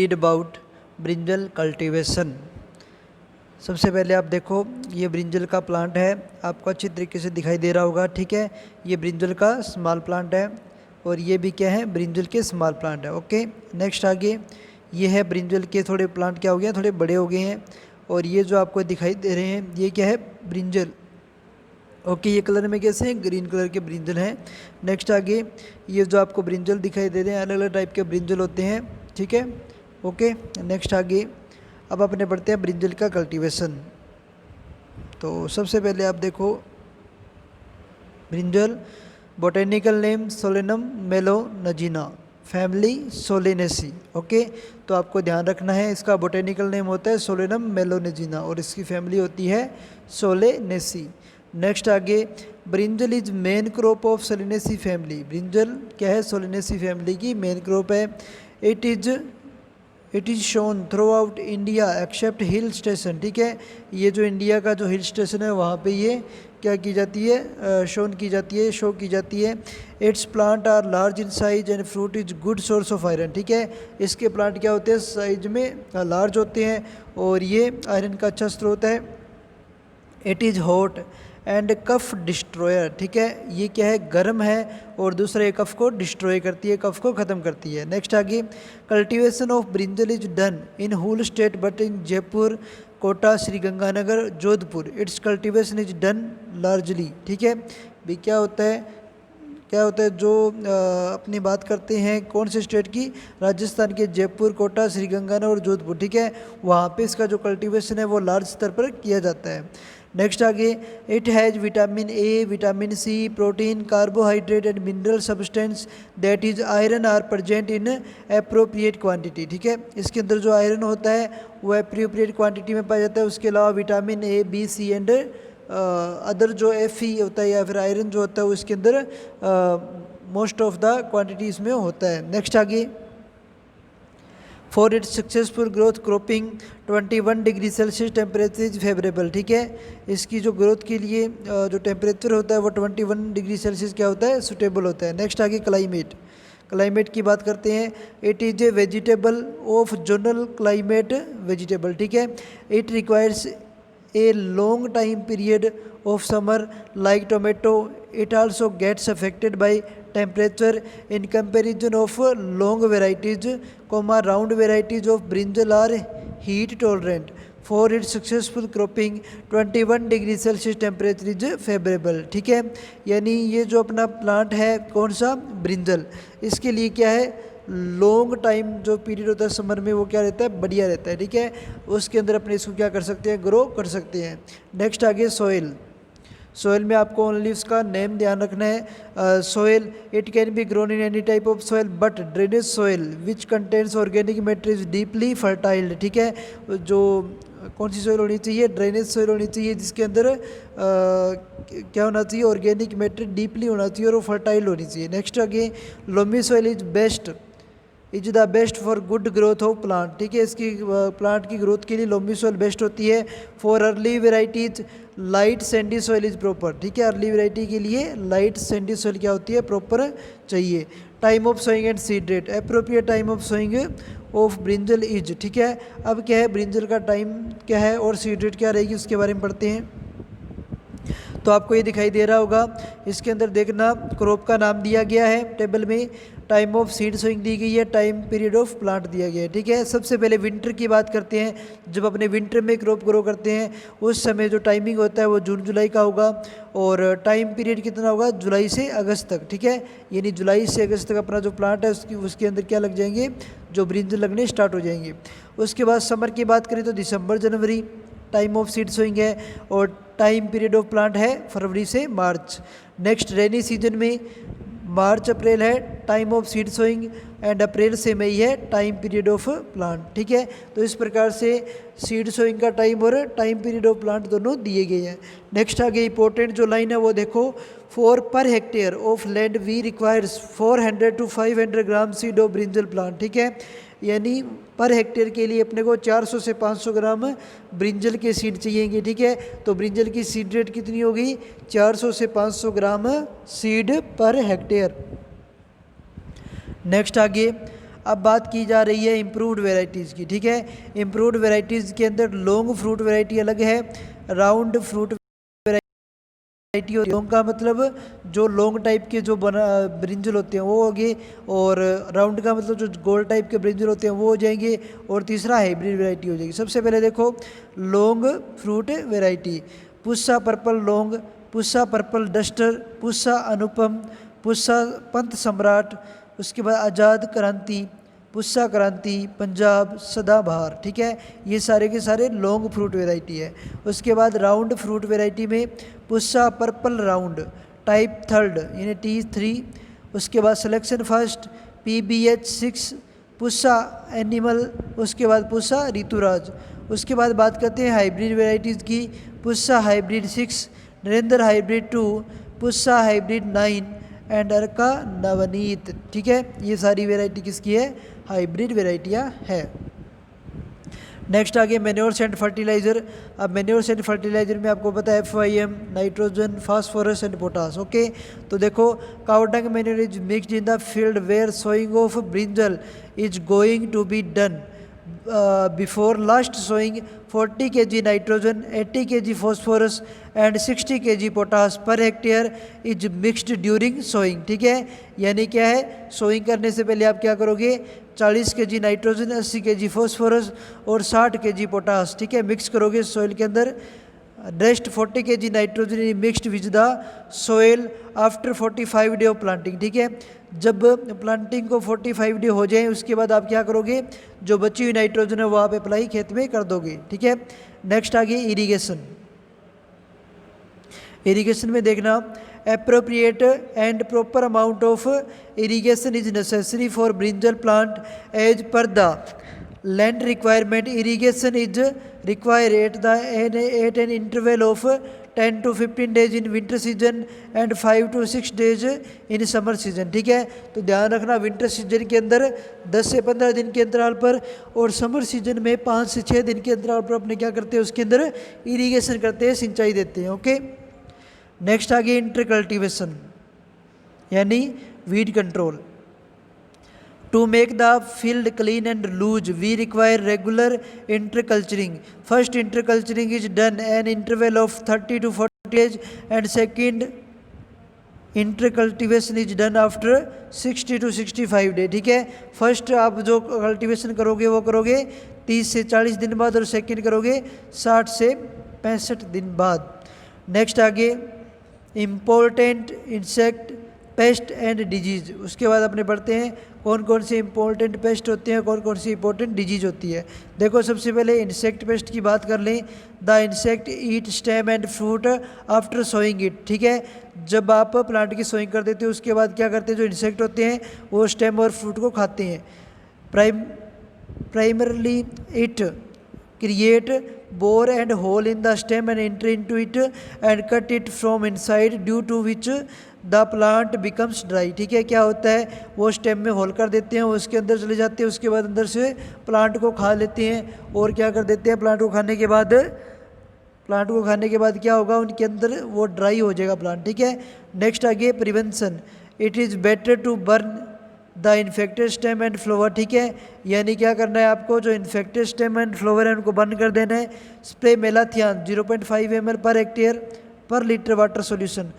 Read about brinjal cultivation. सबसे पहले आप देखो, ये ब्रिंजल का प्लांट है, आपको अच्छी तरीके से दिखाई दे रहा होगा। ठीक है, ये ब्रिंजल का स्मॉल प्लांट है और ये भी क्या है, ब्रिंजल के स्मॉल प्लांट है। ओके, नेक्स्ट आगे ये है ब्रिंजल के थोड़े प्लांट क्या हो गए हैं, थोड़े बड़े हो गए हैं। और ये जो आपको दिखाई दे रहे हैं ये क्या है, ब्रिंजल। ओके, ये कलर में कैसे हैं, ग्रीन कलर के ब्रिंजल हैं। नेक्स्ट आगे ये जो आपको ब्रिंजल दिखाई दे रहे हैं, अलग अलग टाइप के ब्रिंजल होते हैं। ठीक है, ओके, नेक्स्ट आगे अब अपने बढ़ते हैं ब्रिंजल का कल्टीवेशन। तो सबसे पहले आप देखो, brinjal botanical name solanum melongena, family solanaceae. Okay, तो आपको ध्यान रखना है, इसका बोटेनिकल नेम होता है सोलेनम मेलोनजीना और इसकी फैमिली होती है सोलेनेसी। नेक्स्ट आगे, brinjal is main crop of Solanaceae family. Brinjal क्या है, सोलेनेसी फैमिली की मेन क्रॉप है। It is shown through out India accept hill station. ठीक है, ये जो इंडिया का जो हिल स्टेशन है वहाँ पे ये क्या की जाती है, शोन की जाती है, शो की जाती है। Its plant are large in size and fruit is good source of iron. ठीक है, इसके प्लांट क्या होते हैं, साइज में लार्ज होते हैं और ये आयरन का अच्छा स्रोत है। It is hot and cough destroyer. ठीक है, ये क्या है, गर्म है और दूसरा ये कफ को डिस्ट्रॉय करती है, कफ को ख़त्म करती है। नेक्स्ट आगे, cultivation of brinjal is done in whole state but in Jaipur, Kota, Shri Ganganagar, Jodhpur its cultivation is done largely. ठीक है, भी क्या होता है जो अपनी बात करते हैं कौन से स्टेट की, राजस्थान के जयपुर, कोटा, श्री गंगानगर और जोधपुर। ठीक है, वहाँ पे इसका जो कल्टीवेशन है वो लार्ज स्तर पर किया जाता है। नेक्स्ट आगे, it has vitamin A, vitamin C, protein, carbohydrate and mineral substance that is iron are present in appropriate quantity. ठीक है, इसके अंदर जो आयरन होता है वो एप्रोप्रिएट क्वांटिटी में पाया जाता है। उसके अलावा vitamin A, B, C and other जो एफ होता है या फिर आयरन जो होता है वो इसके अंदर मोस्ट ऑफ द क्वांटिटी इसमें होता है। नेक्स्ट आगे, for its successful growth cropping 21 degree Celsius temperature is favourable. ठीक है, इसकी जो ग्रोथ के लिए जो टेम्परेचर होता है वो 21 डिग्री सेल्सियस क्या होता है, सुटेबल होता है। नेक्स्ट आगे, क्लाइमेट की बात करते हैं। It is A vegetable of zonal climate vegetable. ठीक है, it requires a long time period of summer like tomato. It also gets affected by temperature in comparison of long varieties, round varieties of brinjal are heat tolerant. For its successful cropping 21 degree Celsius temperature is favourable. ठीक है, यानी ये जो अपना plant है कौन सा, brinjal, इसके लिए क्या है, लॉन्ग टाइम जो पीरियड होता है समर में वो क्या रहता है, बढ़िया रहता है। ठीक है, उसके अंदर अपने इसको क्या कर सकते हैं, ग्रो कर सकते हैं। नेक्स्ट आगे, सोयल में आपको ओनली उसका नेम ध्यान रखना है। Soil, it can be grown in any type of soil but drainage soil which contains organic matter is deeply fertile. ठीक है, जो कौन सी सोयल होनी चाहिए, ड्रेनेज सोयल होनी चाहिए जिसके अंदर क्या होना चाहिए, ऑर्गेनिक मैटर डीपली होना चाहिए और वो फर्टाइल होनी चाहिए। नेक्स्ट आगे, loamy soil is the best for good growth of plant. ठीक है, इसकी प्लांट की ग्रोथ के लिए लोमी सॉइल बेस्ट होती है। For early varieties light Sandy soil is proper. ठीक है, अर्ली वेराइटी के लिए लाइट सैंडी सॉइल क्या होती है, प्रॉपर चाहिए। Time of sowing and seed rate, appropriate time of sowing of brinjal is. ठीक है, अब क्या है, ब्रिंजल का टाइम क्या है और सीड रेट क्या रहेगी उसके बारे में पढ़ते हैं। तो आपको ये दिखाई दे रहा होगा, इसके अंदर देखना क्रॉप का नाम दिया गया है टेबल में, टाइम ऑफ सीड सोइंग दी गई है, टाइम पीरियड ऑफ प्लांट दिया गया है। ठीक है, सबसे पहले विंटर की बात करते हैं। जब अपने विंटर में क्रॉप ग्रो करते हैं उस समय जो टाइमिंग होता है वो जून जुलाई का होगा और टाइम पीरियड कितना होगा, जुलाई से अगस्त तक। ठीक है, यानी जुलाई से अगस्त तक अपना जो प्लांट है उसके अंदर क्या लग जाएंगे, जो ब्रिंजल लगने स्टार्ट हो जाएंगे। उसके बाद समर की बात करें तो दिसंबर जनवरी टाइम ऑफ सीड सोइंग है और टाइम पीरियड ऑफ प्लांट है फरवरी से मार्च। नेक्स्ट, रेनी सीजन में मार्च अप्रैल है time of seed sowing and अप्रैल से मई है टाइम पीरियड ऑफ प्लांट। ठीक है, तो इस प्रकार से सीड सोइंग का टाइम और टाइम पीरियड ऑफ प्लांट दोनों दिए गए हैं। नेक्स्ट आगे इंपॉर्टेंट जो लाइन है वो देखो, for per hectare of land we requires 400 to 500 gram seed of brinjal plant. ठीक है, यानी पर हेक्टेयर के लिए अपने को 400 से 500 ग्राम ब्रिंजल के सीड चाहिएंगे। ठीक है, तो ब्रिंजल की सीड रेट कितनी होगी, 400 से 500 gram seed per hectare. Next आगे, अब बात की जा रही है इम्प्रूव्ड वेराइटीज़ की, ठीक है। इम्प्रूव्ड वेराइटीज़ के अंदर लॉन्ग फ्रूट वेराइटी अलग है, राउंड फ्रूट वेराइटी। और लॉन्ग का मतलब जो लॉन्ग टाइप के जो ब्रिंजल होते हैं वो हो गए, और राउंड का मतलब जो गोल टाइप के ब्रिंजल होते हैं वो हो जाएंगे, और तीसरा हाइब्रिड वेराइटी हो जाएगी। सबसे पहले देखो long fruit variety, Pusa purple long, Pusa purple duster, Pusa Anupam, Pusa Panth Samrat, उसके बाद आज़ाद क्रांति, पुस्सा क्रांति, पंजाब, सदाबहार, ठीक है। ये सारे के सारे लॉन्ग फ्रूट वेराइटी है। उसके बाद राउंड फ्रूट वेराइटी में Puasa purple round, type third यानी T3, उसके बाद selection first, PBH 6, Puasa animal, उसके बाद पुस्सा ऋतुराज। उसके बाद बात करते हैं हाइब्रिड वेराइटीज़ की, Pusa hybrid 6, Narendra hybrid 2, Pusa hybrid 9 and Arka Navneet, ठीक है। ये सारी वेराइटी किसकी है? हाइब्रिड वेराइटियाँ है। नेक्स्ट आगे मैन्योर्स एंड फर्टिलाइज़र। अब मैन्योर्स एंड फर्टिलाइज़र में आपको पता है FIM, nitrogen, phosphorus and potash, okay. तो देखो cow dung manure is mixed in the field where sowing of brinjal is going to be done before last sowing 40 kg nitrogen, 80 kg phosphorus and 60 kg potash per hectare is mixed during sowing, ठीक है। यानी क्या है, sowing करने से पहले आप क्या करोगे, 40 kg नाइट्रोजन, 80 kg फॉस्फोरस और 60 kg पोटास, ठीक है, मिक्स करोगे सॉइल के अंदर। Rest 40 kg nitrogen mixed with the soil after 45 day of planting, ठीक है। जब प्लांटिंग को 45 डे हो जाए उसके बाद आप क्या करोगे, जो बची हुई नाइट्रोजन है वो आप अप्लाई खेत में कर दोगे, ठीक है। नेक्स्ट आगे इरिगेशन। इरिगेशन में देखना appropriate and proper amount of irrigation is necessary for brinjal plant as per the land requirement. Irrigation is required at an interval of 10 to 15 days in winter season and 5 to 6 days in summer season, ठीक है। तो ध्यान रखना winter season के अंदर 10 से 15 दिन के अंतराल पर और समर सीजन में 5 से 6 दिन के अंतराल पर अपने क्या करते हैं, उसके अंदर इरिगेशन करते हैं, सिंचाई देते हैं, ओके। नेक्स्ट आगे इंटर कल्टिवेशन यानी weed control. To make the field clean and loose we require regular interculturing. First interculturing is done an interval of 30 to 40 days and second intercultivation is done after 60 to 65 day, ठीक है। First आप जो cultivation करोगे वो करोगे 30 से 40 दिन बाद और सेकेंड करोगे 60 से 65 दिन बाद। नेक्स्ट आगे important insect pest and disease. उसके बाद अपने पढ़ते हैं कौन कौन से इम्पोर्टेंट पेस्ट होते हैं, कौन कौन सी इंपॉर्टेंट डिजीज़ होती है। देखो सबसे पहले इंसेक्ट पेस्ट की बात कर लें। The insect eat stem and fruit after sowing it, ठीक है। जब आप प्लांट की सोइंग कर देते हो उसके बाद क्या करते हैं, जो इंसेक्ट होते हैं वो स्टेम और फ्रूट को खाते हैं। Primarily it create bore and hole in the stem and enter into it and cut it from inside due to which the plant becomes dry, ठीक है। क्या होता है, वो स्टेम में होल कर देते हैं, उसके अंदर चले जाते हैं, उसके बाद अंदर से प्लांट को खा लेते हैं। और क्या कर देते हैं, प्लांट को खाने के बाद क्या होगा, उनके अंदर वो ड्राई हो जाएगा प्लांट, ठीक है। नेक्स्ट आगे prevention. It is better to burn the infected stem and flower, ठीक है। यानी क्या करना है आपको, जो इन्फेक्टेड स्टेम एंड फ्लावर है उनको बंद कर देना है। Spray malathion 0.5 ml per hectare per litre water solution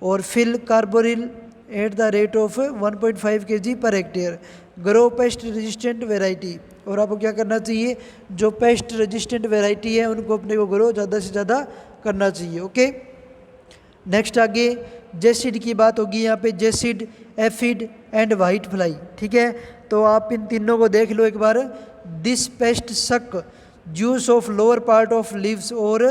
और फिल carbaryl at the rate of 1.5 kg per hectare. Grow pest resistant variety, और आपको क्या करना चाहिए, जो पेस्ट रेजिस्टेंट वेराइटी है उनको अपने को ग्रो ज़्यादा से ज़्यादा करना चाहिए, ओके। नेक्स्ट आगे जेसिड की बात होगी यहाँ पे, jassid, aphid and white fly, ठीक है। तो आप इन तीनों को देख लो एक बार। This pest suck juice of lower part of leaves और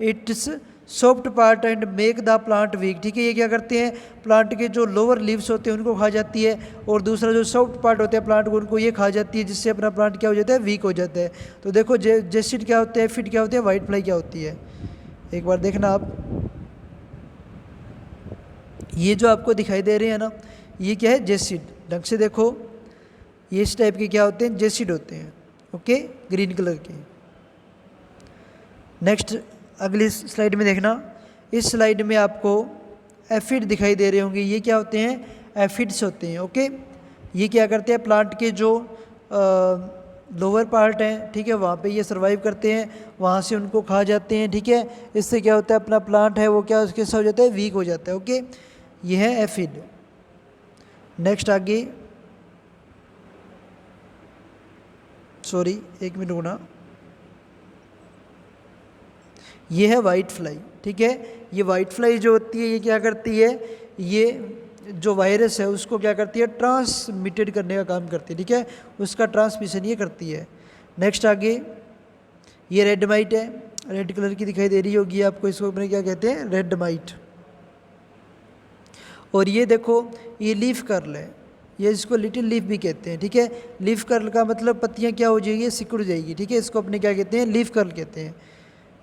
its soft part and make the plant weak, ठीक है। ये क्या करते हैं, प्लांट के जो लोअर लीव्स होते हैं उनको खा जाती है, और दूसरा जो सॉफ्ट पार्ट होता है प्लांट को उनको ये खा जाती है, जिससे अपना प्लांट क्या हो जाता है, वीक हो जाता है। तो देखो जेसिड क्या होता है, एफिड क्या होते हैं, वाइट फ्लाई क्या होती है, एक बार देखना आप। ये जो आपको दिखाई दे रहे हैं ना, ये क्या है, जेसिड। ढंग से देखो, ये इस टाइप के क्या होते हैं, जेसिड होते हैं, ओके, ग्रीन कलर के। नेक्स्ट अगली स्लाइड में देखना। इस स्लाइड में आपको एफिड दिखाई दे रहे होंगे। ये क्या होते हैं, एफिड्स होते हैं, ओके। ये क्या करते हैं, प्लांट के जो लोअर पार्ट है, ठीक है, वहाँ पे ये सर्वाइव करते हैं, वहाँ से उनको खा जाते हैं, ठीक है। इससे क्या होता है, अपना प्लांट है वो क्या उसके साथ हो जाता है, वीक हो जाता है। ओके, ये है एफिड। नेक्स्ट आगे, सॉरी एक मिनट रुकना, ये है वाइट फ्लाई, ठीक है। ये वाइट फ्लाई जो होती है ये क्या करती है, ये जो वायरस है उसको क्या करती है, ट्रांसमिटेड करने का काम करती है, ठीक है, उसका ट्रांसमिशन ये करती है। नेक्स्ट आगे, ये रेड माइट है, रेड कलर की दिखाई दे रही होगी आपको, इसको अपने क्या कहते हैं, रेड माइट। और ये देखो, ये लीफ कर्ल है, ये इसको लिटिल लीफ भी कहते हैं, ठीक है। लीफ कर्ल का मतलब पत्तियाँ क्या हो जाएगी, सिकुड़ जाएगी, ठीक है, इसको अपने क्या कहते हैं, लीफ कर्ल कहते हैं।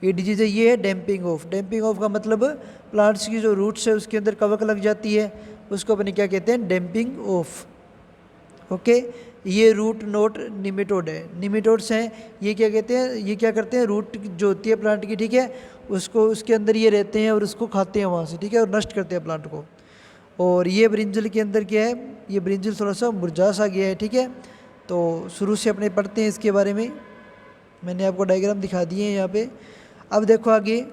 ये डिजीज़ है, ये है डैम्पिंग ऑफ। डैम्पिंग ऑफ का मतलब प्लांट्स की जो रूट्स है उसके अंदर कवक लग जाती है, उसको अपने क्या कहते हैं, डैम्पिंग ऑफ। ओके, ये रूट नोट निमेटोड है, निमेटोड्स हैं, ये क्या कहते हैं, ये क्या करते हैं, रूट जो होती है प्लांट की, ठीक है, उसको उसके अंदर ये रहते हैं और उसको खाते हैं वहाँ से, ठीक है, और नष्ट करते हैं प्लांट को। और ये ब्रिंजल के अंदर क्या है, ये ब्रिंजल थोड़ा सा मुरझा सा गया है, ठीक है। तो शुरू से अपने पढ़ते हैं इसके बारे में, मैंने आपको डायग्राम दिखा दिए हैं यहाँ पे। अब देखो आगे,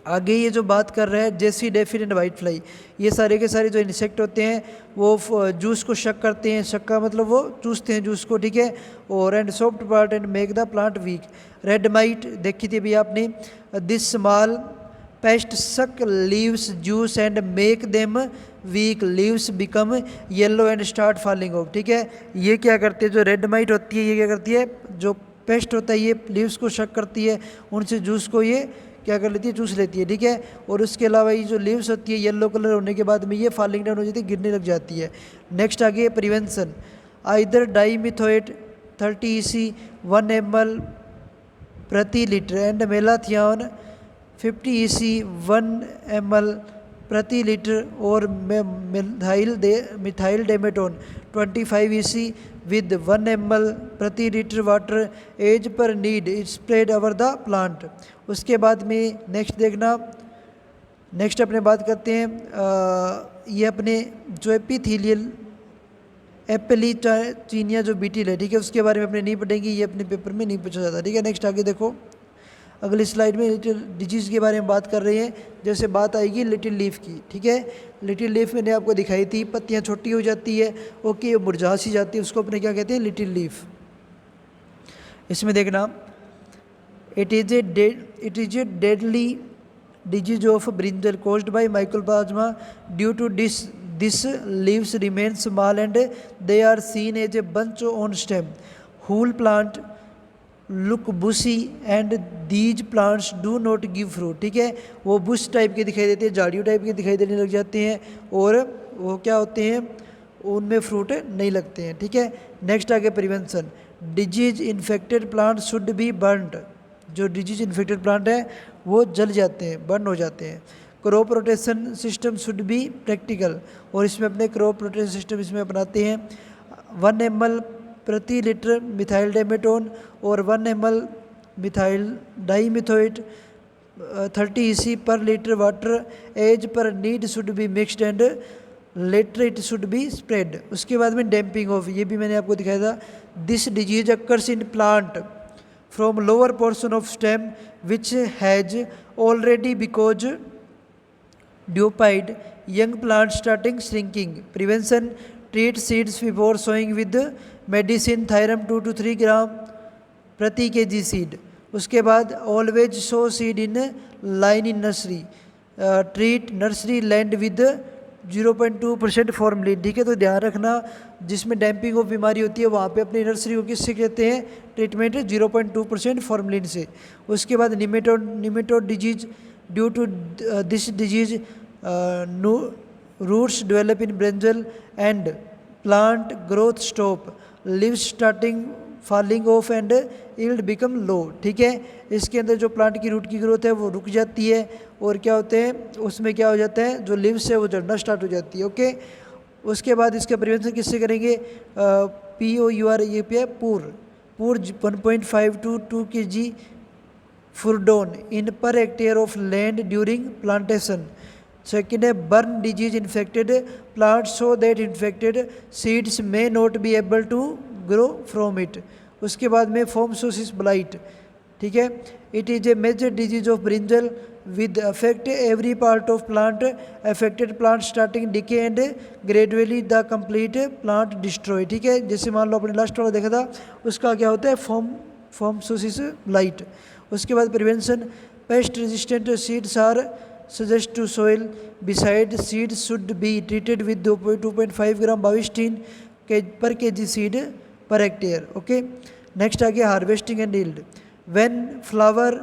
आगे ये जो बात कर रहा है जेसी, डेफिड एंड वाइट फ्लाई, ये सारे के सारे जो इंसेक्ट होते हैं वो जूस को शक करते हैं, शक का मतलब वो चूसते हैं जूस को, ठीक है। और and soft part and make the plant weak. Red mite देखी थी अभी आपने, this small pest suck leaves juice and make them weak, leaves become yellow and start falling off, ठीक है। ये क्या करते हैं, जो रेड माइट होती है ये क्या करती है, जो पेस्ट होता है ये लीव्स को शक करती है, उनसे जूस को ये क्या कर लेती है, चूस लेती है, ठीक है। और उसके अलावा ये जो लीव्स होती है येलो कलर होने के बाद में ये फॉलिंग डाउन हो जाती है, गिरने लग जाती है। नेक्स्ट आगे prevention, either dimethoate 30 EC 1 ml प्रति litre and malathion 50 EC 1 ml प्रति लीटर और methyl demeton 25 EC with 1 ml प्रति litre water as per need spread over the plant. उसके बाद में नेक्स्ट देखना, नेक्स्ट अपने बात करते हैं ये अपने जो एपिथेलियल एपिलीचीनिया जो बीटिल है, ठीक है, उसके बारे में अपने नहीं पढ़ेंगे, ये अपने पेपर में नहीं पूछा जाता, ठीक है। नेक्स्ट आगे देखो, अगली स्लाइड में लिटिल डिजीज़ के बारे में बात कर रहे हैं, जैसे बात आएगी लिटिल लीफ की, ठीक है। लिटिल लीफ मैंने आपको दिखाई थी, पत्तियां छोटी हो जाती है, ओके, मुरझा सी जाती है, उसको अपने क्या कहते हैं, लिटिल लीफ। इसमें देखना, it is a deadly disease of brinjal caused by mycoplasma due to this leaves remain small and they are seen as a bunch on stem, whole plant look bushy and these plants do not give fruit, ठीक है। वो Bush type के दिखाई देते हैं, झाड़ियों type के दिखाई देने लग जाते हैं और वो क्या होते हैं, उनमें फ्रूट नहीं लगते हैं, ठीक है। नेक्स्ट आगे prevention, disease infected plant should be burned, जो डिजीज इन्फेक्टेड प्लांट है वो जल जाते हैं, बर्न हो जाते हैं। Crop rotation system should be practical, और इसमें अपने क्रॉप रोटेशन सिस्टम इसमें अपनाते हैं। 1 ml प्रति लीटर मिथाइल डेमेटोन और 1 ml methyl dimethoate 30 EC per litre water as per need should be mixed and later it should be spread. उसके बाद में डैम्पिंग ऑफ, ये भी मैंने आपको दिखाया था। This disease occurs in plant from lower portion of stem which has already because ड्यूपाइड young plant starting shrinking. Prevention, treat seeds before sowing with medicine thiram 2 to 3 gram प्रति kg सीड। उसके बाद always sow seed in line in nursery, treat nursery land with 0.2% formalin, ठीक है। तो ध्यान रखना, जिसमें डैम्पिंग ऑफ बीमारी होती है वहाँ पे अपनी नर्सरी को किससे कहते हैं, ट्रीटमेंट 0.2% फॉर्मलिन से। उसके बाद nematode disease, due to this disease roots develop in brinjal and plant growth stop, leaves starting falling off and yield become low, ठीक है। इसके अंदर जो प्लांट की रूट की ग्रोथ है वो रुक जाती है और क्या होते हैं, उसमें क्या हो जाता है, जो लीव्स है वो झड़ना स्टार्ट हो जाती है, ओके। उसके बाद इसका प्रिवेंशन किससे करेंगे, POUR, ये पे है पूर 1.5 to 2 kg furadan in per hectare of land during plantation. Second है burn disease infected plant so that infected seeds may not be able to grow from it. उसके बाद में फॉर्मसोसिस ब्लाइट, ठीक है। It is a major disease of brinjal with affect every part of plant, affected plant starting decay and gradually the complete plant destroy, ठीक है। जैसे मान लो अपने लास्ट वाला देखा था, उसका क्या होता है फॉर्मसोसिस ब्लाइट। उसके बाद prevention, pest resistant seeds are suggest to soil beside seeds should be treated with 2.5 gram bavistin per kg seed per hectare, okay. Next आ गया harvesting and yield. When flower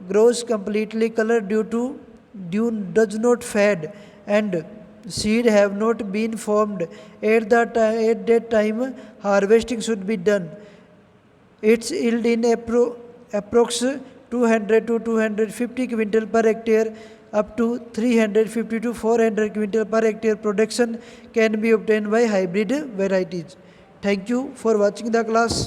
grows completely color dew does not fade and seed have not been formed at that time harvesting should be done. Its yield in approx 200 to 250 quintal per hectare up to 350 to 400 quintal per hectare production can be obtained by hybrid varieties. Thank you for watching the class.